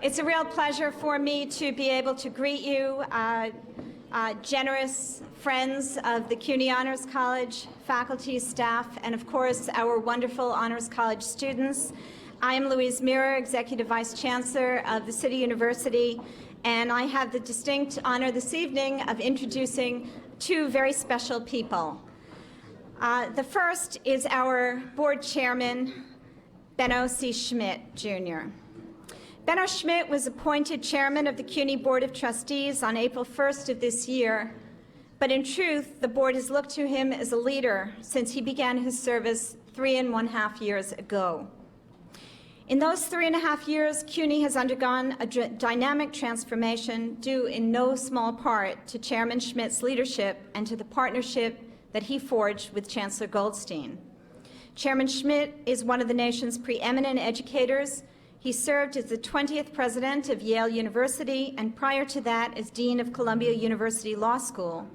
It's a real pleasure for me to be able to greet you, generous friends of the CUNY Honors College, faculty, staff, and of course our wonderful Honors College students. I am Louise Mira, Executive Vice Chancellor of the City University, and I have the distinct honor this evening of introducing two very special people. The first is our board chairman, Benno C. Schmidt, Jr. Benno Schmidt was appointed chairman of the CUNY Board of Trustees on April 1st of this year, but in truth, the board has looked to him as a leader since he began his service 3.5 years ago. In those 3.5 years, CUNY has undergone a dynamic transformation due in no small part to Chairman Schmidt's leadership and to the partnership that he forged with Chancellor Goldstein. Chairman Schmidt is one of the nation's preeminent educators. He served as the 20th president of Yale University and prior to that as dean of Columbia University Law School,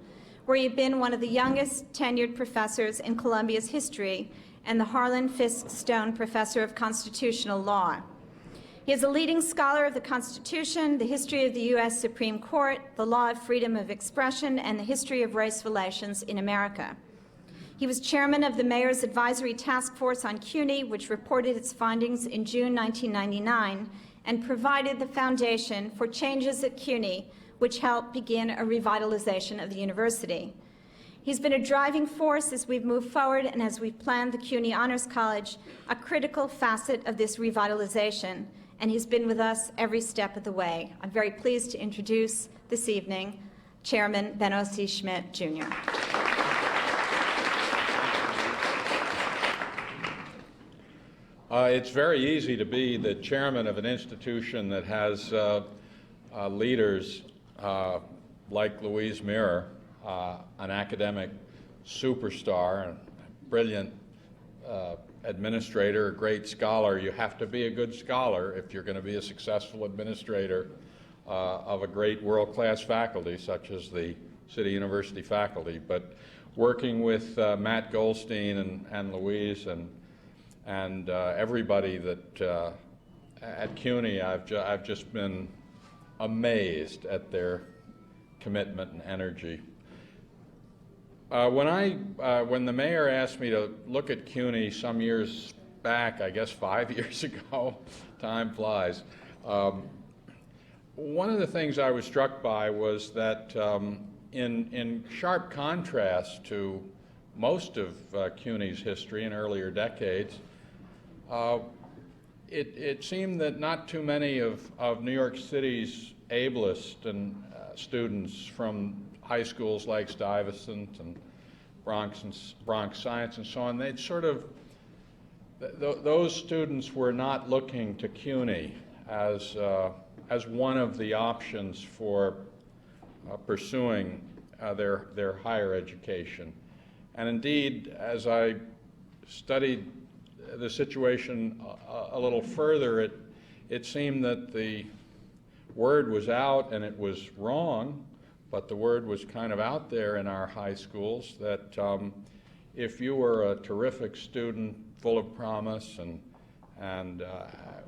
where he had been one of the youngest tenured professors in Columbia's history and the Harlan Fiske Stone Professor of Constitutional Law. He is a leading scholar of the Constitution, the history of the U.S. Supreme Court, the law of freedom of expression, and the history of race relations in America. He was chairman of the Mayor's Advisory Task Force on CUNY, which reported its findings in June 1999 and provided the foundation for changes at CUNY, which helped begin a revitalization of the university. He's been a driving force as we've moved forward and as we've planned the CUNY Honors College, a critical facet of this revitalization, and he's been with us every step of the way. I'm very pleased to introduce this evening Chairman Benno C. Schmidt, Jr. It's very easy to be the chairman of an institution that has leaders like Louise Mira, an academic superstar, a brilliant administrator, a great scholar. You have to be a good scholar if you're going to be a successful administrator of a great world-class faculty such as the City University faculty. But working with Matt Goldstein and Louise and everybody that at CUNY, I've just been amazed at their commitment and energy. When the mayor asked me to look at CUNY some years back, I guess 5 years ago, time flies, one of the things I was struck by was that in sharp contrast to most of CUNY's history in earlier decades, it seemed that not too many of New York City's ablest and students from high schools like Stuyvesant and Bronx Science and so on, they'd sort of, those students were not looking to CUNY as one of the options for pursuing their higher education. And indeed, as I studied the situation a little further, it seemed that the word was out, and it was wrong, but the word was kind of out there in our high schools that if you were a terrific student, full of promise and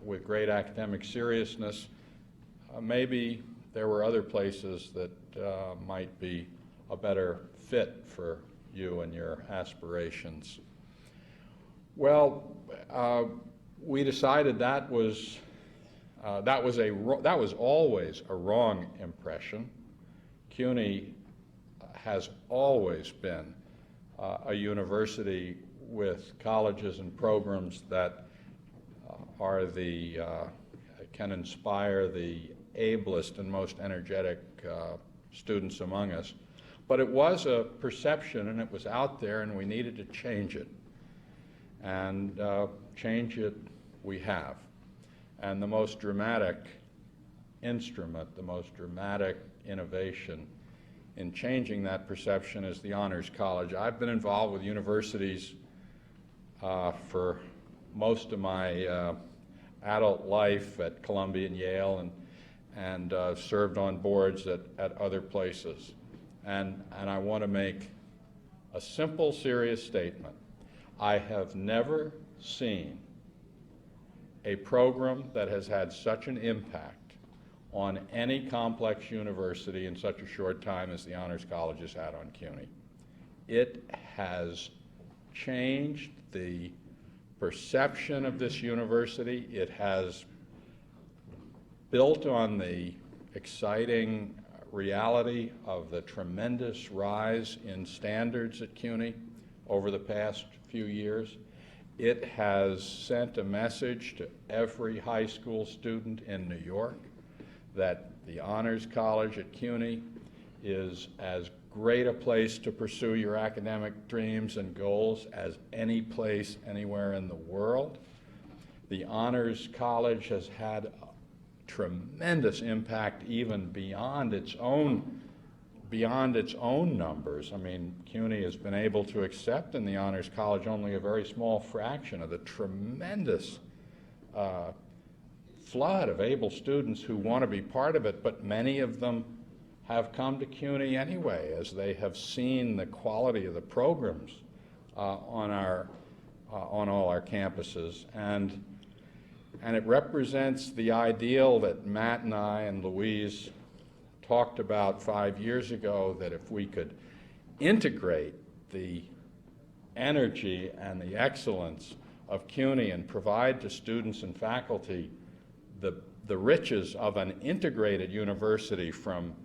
with great academic seriousness, maybe there were other places that might be a better fit for you and your aspirations. Well, we decided that was always a wrong impression. CUNY has always been a university with colleges and programs that can inspire the ablest and most energetic students among us. But it was a perception, and it was out there, and we needed to change it. And change it we have. And the most dramatic instrument, the most dramatic innovation in changing that perception is the Honors College. I've been involved with universities for most of my adult life at Columbia and Yale, and served on boards at other places. And I want to make a simple, serious statement. I have never seen a program that has had such an impact on any complex university in such a short time as the Honors College has had on CUNY. It has changed the perception of this university. It has built on the exciting reality of the tremendous rise in standards at CUNY over the past few years. It has sent a message to every high school student in New York that the Honors College at CUNY is as great a place to pursue your academic dreams and goals as any place anywhere in the world. The Honors College has had a tremendous impact even beyond its own numbers. I mean, CUNY has been able to accept in the Honors College only a very small fraction of the tremendous flood of able students who want to be part of it, but many of them have come to CUNY anyway, as they have seen the quality of the programs on all our campuses, and it represents the ideal that Matt and I and Louise talked about 5 years ago, that if we could integrate the energy and the excellence of CUNY and provide to students and faculty the riches of an integrated university from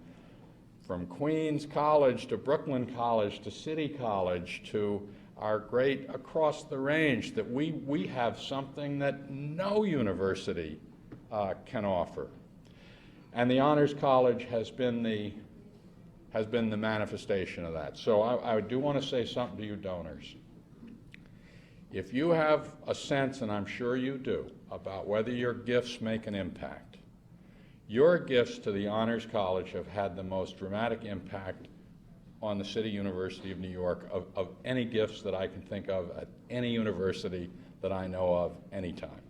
Queens College to Brooklyn College to City College to our great across the range, that we have something that no university can offer. And the Honors College has been the manifestation of that. So I do want to say something to you donors. If you have a sense, and I'm sure you do, about whether your gifts make an impact, your gifts to the Honors College have had the most dramatic impact on the City University of New York of any gifts that I can think of at any university that I know of anytime.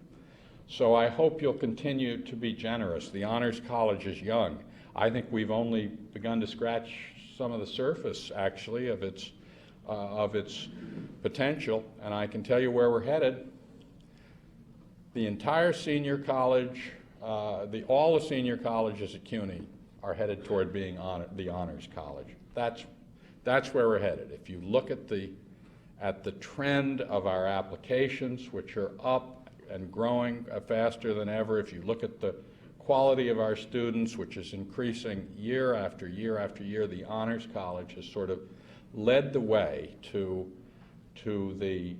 So I hope you'll continue to be generous. The Honors College is young. I think we've only begun to scratch some of the surface, actually, of its potential, and I can tell you where we're headed. The entire senior college, all the senior colleges at CUNY are headed toward being the Honors College. That's where we're headed. If you look at the trend of our applications, which are up and growing faster than ever, if you look at the quality of our students, which is increasing year after year after year, the Honors College has sort of led the way to the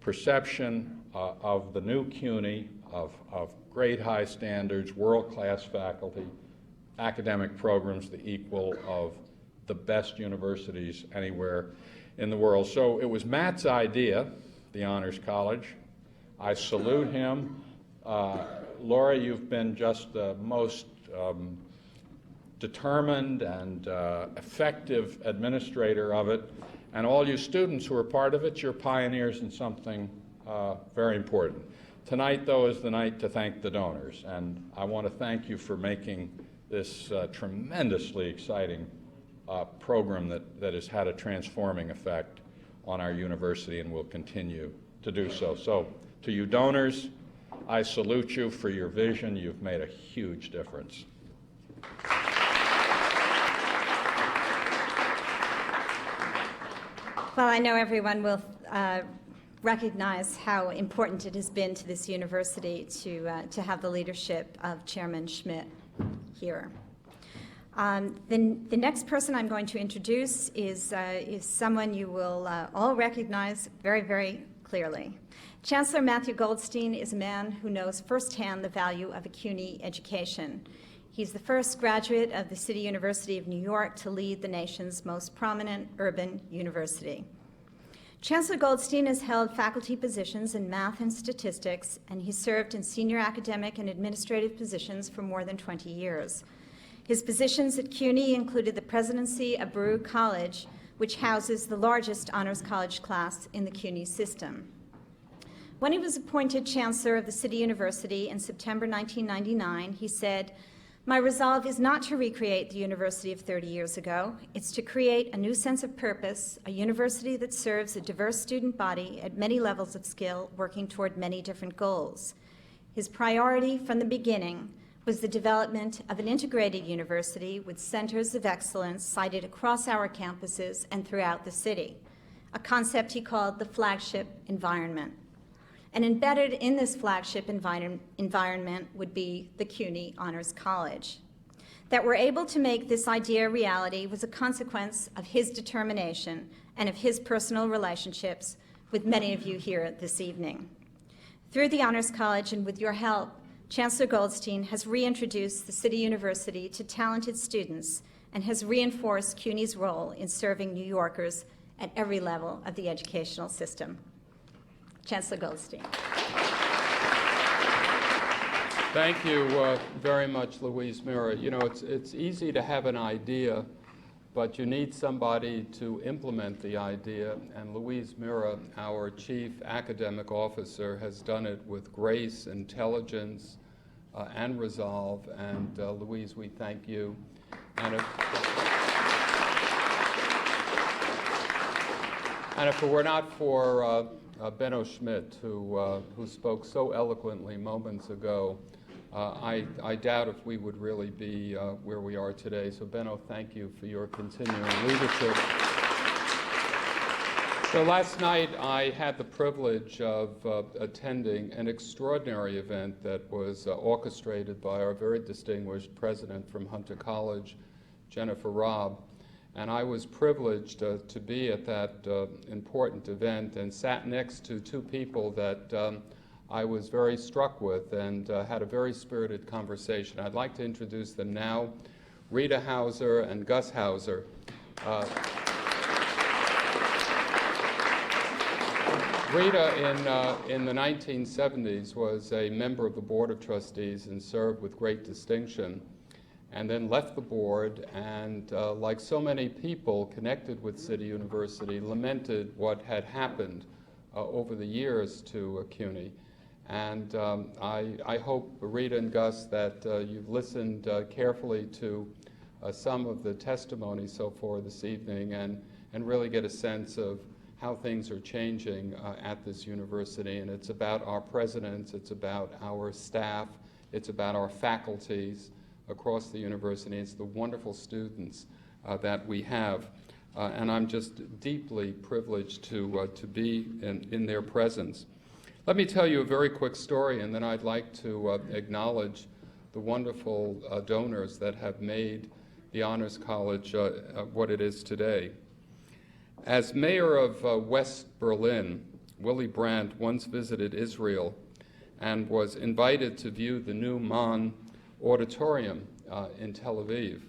perception of the new CUNY, of great high standards, world-class faculty, academic programs, the equal of the best universities anywhere in the world. So it was Matt's idea, the Honors College. I salute him. Laura, you've been just the most determined and effective administrator of it. And all you students who are part of it, you're pioneers in something very important. Tonight, though, is the night to thank the donors. And I want to thank you for making this tremendously exciting program that has had a transforming effect on our university and will continue to do so. So, to you donors, I salute you for your vision. You've made a huge difference. Well, I know everyone will recognize how important it has been to this university to have the leadership of Chairman Schmidt here. The next person I'm going to introduce is someone you will all recognize very, very clearly. Chancellor Matthew Goldstein is a man who knows firsthand the value of a CUNY education. He's the first graduate of the City University of New York to lead the nation's most prominent urban university. Chancellor Goldstein has held faculty positions in math and statistics, and he served in senior academic and administrative positions for more than 20 years. His positions at CUNY included the presidency of Baruch College, which houses the largest honors college class in the CUNY system. When he was appointed chancellor of the City University in September 1999, he said, "My resolve is not to recreate the university of 30 years ago. It's to create a new sense of purpose, a university that serves a diverse student body at many levels of skill, working toward many different goals." His priority from the beginning was the development of an integrated university with centers of excellence sited across our campuses and throughout the city, a concept he called the flagship environment. And embedded in this flagship environment would be the CUNY Honors College. That we're able to make this idea a reality was a consequence of his determination and of his personal relationships with many of you here this evening. Through the Honors College and with your help, Chancellor Goldstein has reintroduced the City University to talented students and has reinforced CUNY's role in serving New Yorkers at every level of the educational system. Chancellor Goldstein. Thank you very much, Louise Mira. You know, it's easy to have an idea, but you need somebody to implement the idea, and Louise Mira, our Chief Academic Officer, has done it with grace, intelligence, and resolve, and Louise, we thank you. And if it were not for Benno Schmidt, who spoke so eloquently moments ago, I doubt if we would really be where we are today. So Benno, thank you for your continuing leadership. So last night I had the privilege of attending an extraordinary event that was orchestrated by our very distinguished president from Hunter College, Jennifer Robb. And I was privileged to be at that important event and sat next to two people that I was very struck with and had a very spirited conversation. I'd like to introduce them now, Rita Hauser and Gus Hauser. Rita in the 1970s was a member of the Board of Trustees and served with great distinction, and then left the board and, like so many people connected with City University, lamented what had happened over the years to CUNY. And I hope, Rita and Gus, that you've listened carefully to some of the testimony so far this evening and really get a sense of how things are changing at this university. And it's about our presidents, it's about our staff, it's about our faculties across the university. It's the wonderful students that we have. And I'm just deeply privileged to be in their presence. Let me tell you a very quick story, and then I'd like to acknowledge the wonderful donors that have made the Honors College what it is today. As mayor of West Berlin, Willy Brandt once visited Israel and was invited to view the new Mann Auditorium in Tel Aviv.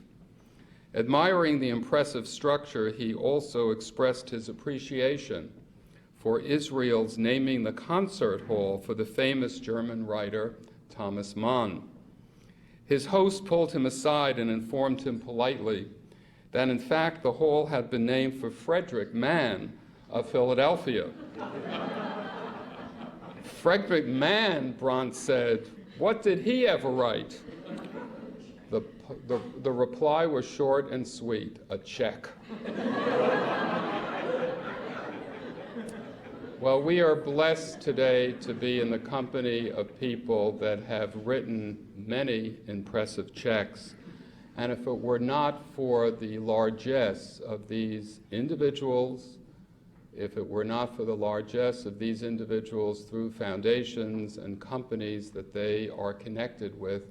Admiring the impressive structure, he also expressed his appreciation for Israel's naming the concert hall for the famous German writer Thomas Mann. His host pulled him aside and informed him politely that in fact the hall had been named for Frederick Mann of Philadelphia. Frederick Mann, Brandt said, what did he ever write? The reply was short and sweet, a check. Well, we are blessed today to be in the company of people that have written many impressive checks. And if it were not for the largesse of these individuals, if it were not for the largesse of these individuals through foundations and companies that they are connected with,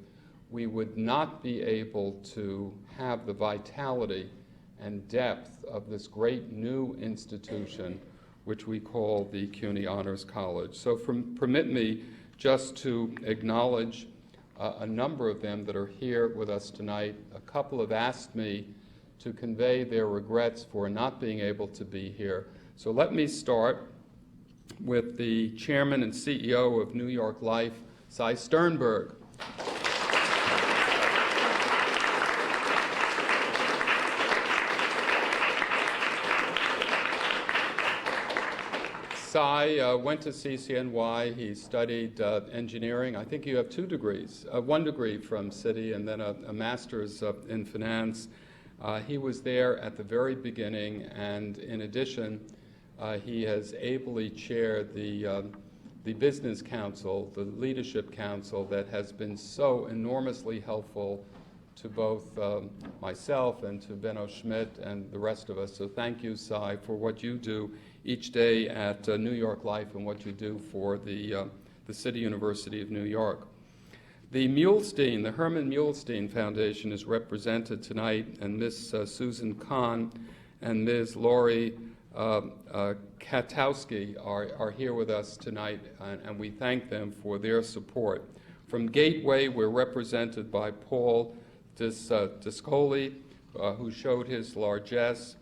we would not be able to have the vitality and depth of this great new institution which we call the CUNY Honors College. So permit me just to acknowledge a number of them that are here with us tonight. A couple have asked me to convey their regrets for not being able to be here. So let me start with the Chairman and CEO of New York Life, Cy Sternberg. Cy went to CCNY. He studied engineering. I think you have 2 degrees, 1 degree from City and then a master's in finance. He was there at the very beginning, and in addition, he has ably chaired the the Business Council, the Leadership Council, that has been so enormously helpful to both myself and to Benno Schmidt and the rest of us. So thank you, Cy, for what you do each day at New York Life and what you do for the City University of New York. The Herman Muhlstein Foundation is represented tonight, and Ms. Susan Kahn and Ms. Lori Katowski are here with us tonight, and we thank them for their support. From Gateway, we're represented by Paul Discoli, who showed his largesse.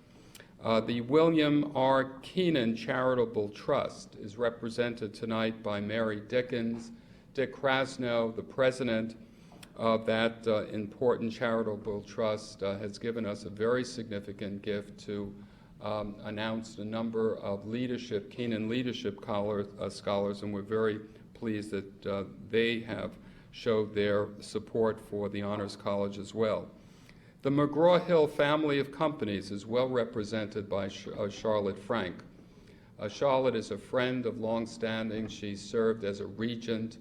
The William R. Keenan Charitable Trust is represented tonight by Mary Dickens. Dick Krasnow, the president of that important charitable trust, has given us a very significant gift to announce a number of Keenan Leadership Scholars, and we're very pleased that they have showed their support for the Honors College as well. The McGraw-Hill family of companies is well represented by Charlotte Frank. Charlotte is a friend of long standing. She served as a regent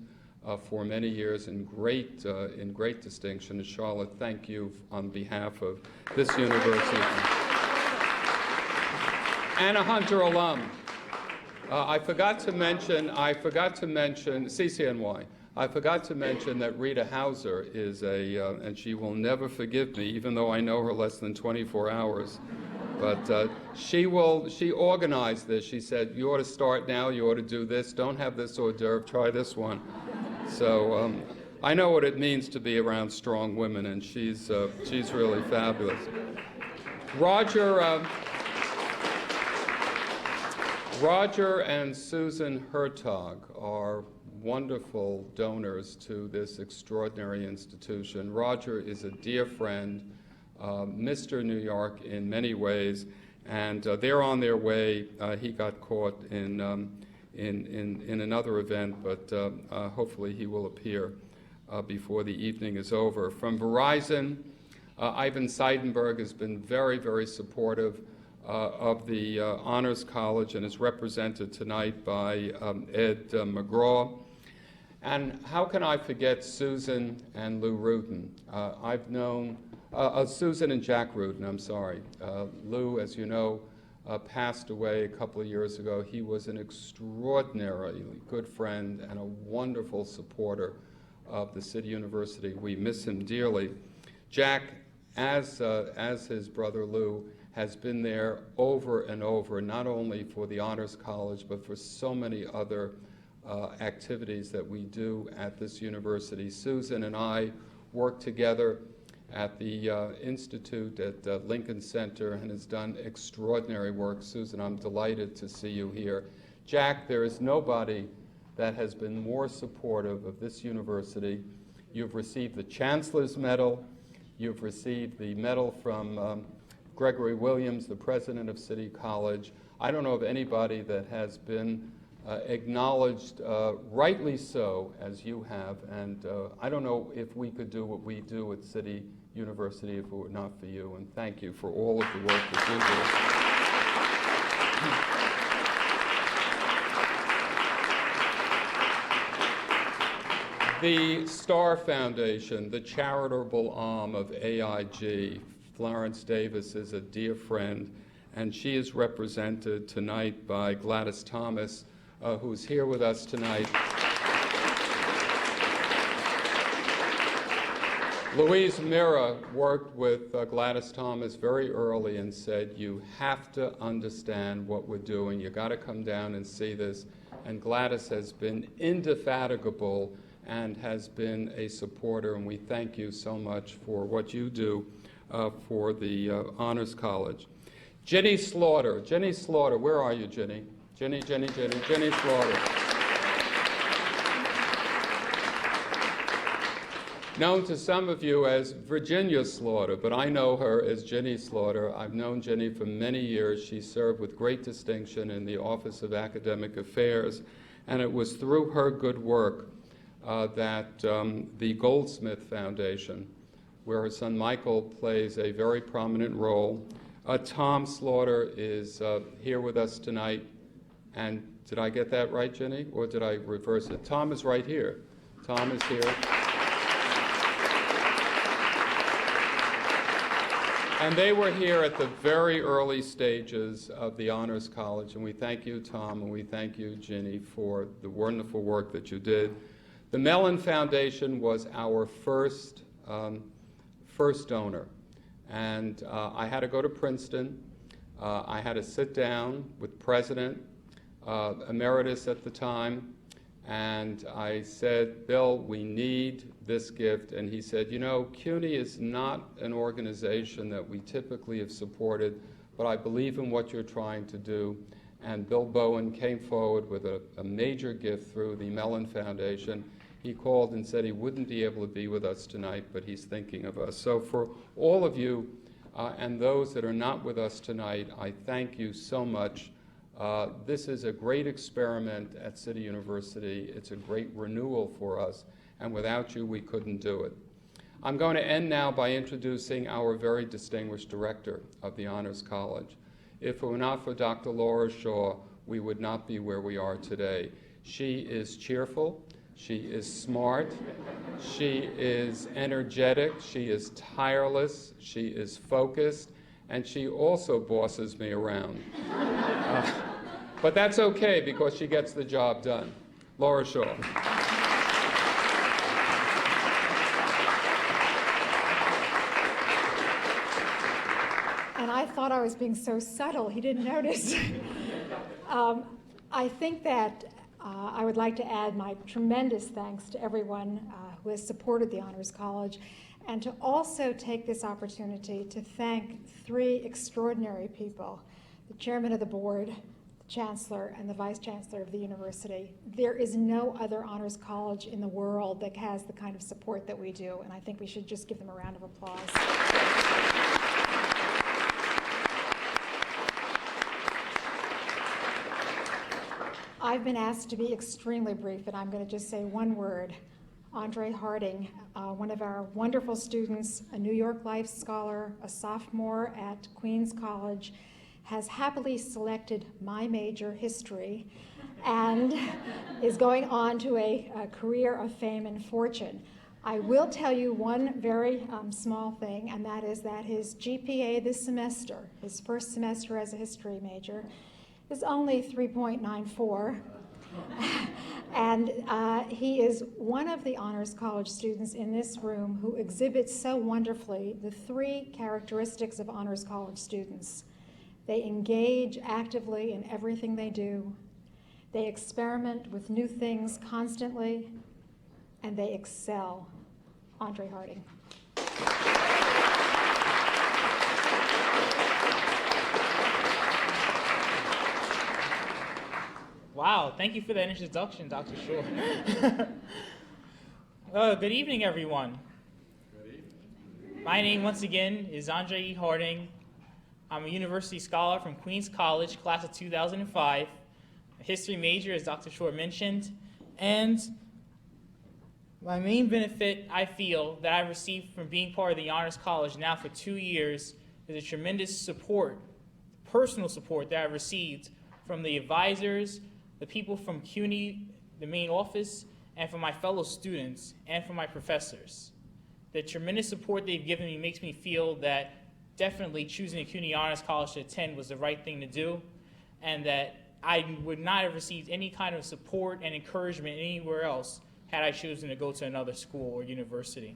for many years in great distinction. And Charlotte, thank you on behalf of this university. And a Hunter alum. I forgot to mention CCNY. I forgot to mention that Rita Hauser is and she will never forgive me, even though I know her less than 24 hours. But she organized this. She said, you ought to start now, you ought to do this, don't have this hors d'oeuvre, try this one. So I know what it means to be around strong women, and she's really fabulous. Roger and Susan Hertog are wonderful donors to this extraordinary institution. Roger is a dear friend, Mr. New York in many ways, and they're on their way. He got caught in another event, but hopefully he will appear before the evening is over. From Verizon, Ivan Seidenberg has been very, very supportive of the Honors College and is represented tonight by Ed McGraw. And how can I forget Susan and Lou Rudin? I've known Susan and Jack Rudin, I'm sorry. Lou, as you know, passed away a couple of years ago. He was an extraordinarily good friend and a wonderful supporter of the City University. We miss him dearly. Jack, as his brother Lou, has been there over and over, not only for the Honors College, but for so many other activities that we do at this university. Susan and I work together at the Institute at Lincoln Center and has done extraordinary work. Susan, I'm delighted to see you here. Jack, there is nobody that has been more supportive of this university. You've received the Chancellor's Medal. You've received the medal from Gregory Williams, the president of City College. I don't know of anybody that has been acknowledged rightly so as you have, and I don't know if we could do what we do at City University if it were not for you, and thank you for all of the work that you do. The Star Foundation, the charitable arm of AIG, Florence Davis is a dear friend, and she is represented tonight by Gladys Thomas, who's here with us tonight. Louise Mira worked with Gladys Thomas very early and said, you have to understand what we're doing. You got to come down and see this. And Gladys has been indefatigable and has been a supporter, and we thank you so much for what you do for the Honors College. Jenny Slaughter. Jenny Slaughter, where are you, Jenny? Jenny Slaughter. Known to some of you as Virginia Slaughter, but I know her as Jenny Slaughter. I've known Jenny for many years. She served with great distinction in the Office of Academic Affairs, and it was through her good work that the Goldsmith Foundation, where her son Michael plays a very prominent role. Tom Slaughter is here with us tonight, And did I get that right, Jenny, or did I reverse it? Tom is right here. Tom is here. And they were here at the very early stages of the Honors College, and we thank you, Tom, and we thank you, Ginny, for the wonderful work that you did. The Mellon Foundation was our first donor, and I had to go to Princeton. I had to sit down with President Emeritus at the time, and I said, Bill, we need this gift. And he said, you know, CUNY is not an organization that we typically have supported, but I believe in what you're trying to do. And Bill Bowen came forward with a major gift through the Mellon Foundation. He called and said he wouldn't be able to be with us tonight, but he's thinking of us. So for all of you and those that are not with us tonight, I thank you so much. This is a great experiment at City University. It's a great renewal for us, and without you, we couldn't do it. I'm going to end now by introducing our very distinguished director of the Honors College. If it were not for Dr. Laura Shaw, we would not be where we are today. She is cheerful, she is smart, she is energetic, she is tireless, she is focused, and she also bosses me around. But that's okay, because she gets the job done. Laura Shaw. And I thought I was being so subtle, he didn't notice. I think that I would like to add my tremendous thanks to everyone who has supported the Honors College, and to also take this opportunity to thank three extraordinary people: the chairman of the board, the chancellor, and the vice chancellor of the university. There is no other honors college in the world that has the kind of support that we do, and I think we should just give them a round of applause. I've been asked to be extremely brief, and I'm going to just say one word. Andrea Hoard, one of our wonderful students, a New York Life Scholar, a sophomore at Queens College, has happily selected my major, history, and is going on to a career of fame and fortune. I will tell you one very small thing, and that is that his GPA this semester, his first semester as a history major, is only 3.94. And he is one of the Honors College students in this room who exhibits so wonderfully the three characteristics of Honors College students. They engage actively in everything they do. They experiment with new things constantly, and they excel. Andrea Hoard. Wow, thank you for that introduction, Dr. Shaw. Good evening, everyone. Good evening. My name, once again, is Andrea Hoard. I'm a university scholar from Queens College, class of 2005. A history major, as Dr. Shaw mentioned. And my main benefit, I feel, that I've received from being part of the Honors College now for 2 years is a tremendous support, personal support that I've received from the advisors, the people from CUNY, the main office, and from my fellow students, and from my professors. The tremendous support they've given me makes me feel that definitely choosing a CUNY Honors College to attend was the right thing to do, and that I would not have received any kind of support and encouragement anywhere else had I chosen to go to another school or university.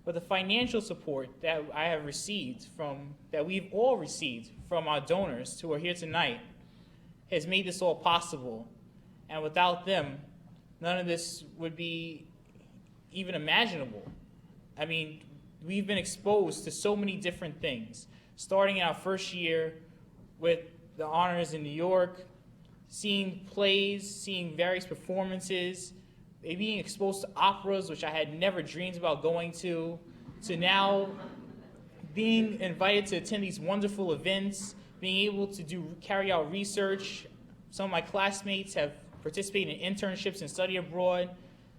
But the financial support that I have received that we've all received from our donors who are here tonight has made this all possible. And without them, none of this would be even imaginable. I mean, we've been exposed to so many different things, starting in our first year with the honors in New York, seeing plays, seeing various performances, being exposed to operas, which I had never dreamed about going to now being invited to attend these wonderful events, being able to carry out research. Some of my classmates have participated in internships and study abroad,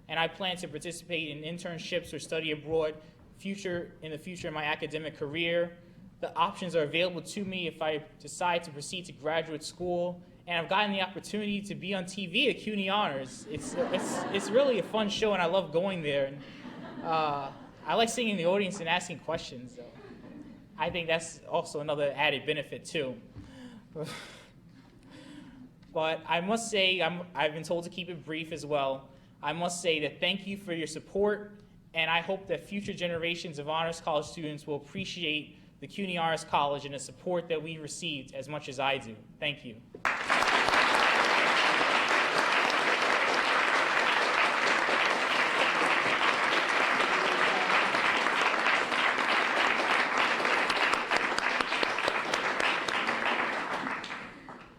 and I plan to participate in internships or study abroad in the future in my academic career. The options are available to me if I decide to proceed to graduate school, and I've gotten the opportunity to be on TV at CUNY Honors. It's really a fun show, and I love going there. And, I like sitting in the audience and asking questions. So I think that's also another added benefit too. But I must say, I've been told to keep it brief as well. I must say that thank you for your support, and I hope that future generations of Honors College students will appreciate the CUNY Honors College and the support that we received as much as I do. Thank you.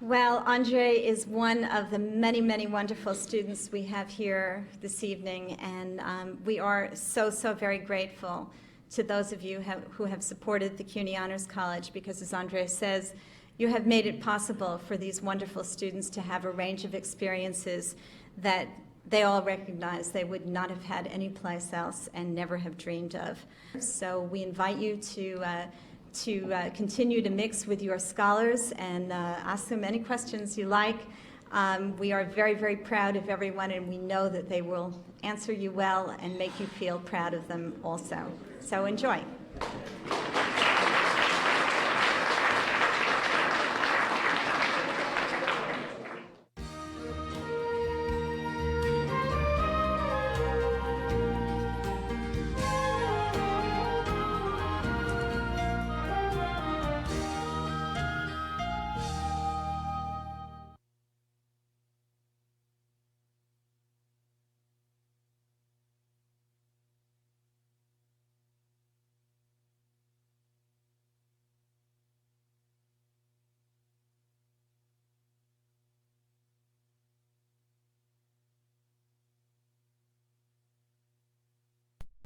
Well, Andre is one of the many, many wonderful students we have here this evening, and we are so, so very grateful to those of you who have supported the CUNY Honors College, because as Andre says, you have made it possible for these wonderful students to have a range of experiences that they all recognize they would not have had anyplace else and never have dreamed of. So we invite you to continue to mix with your scholars and ask them any questions you like. We are very, very proud of everyone, and we know that they will answer you well and make you feel proud of them also. So enjoy.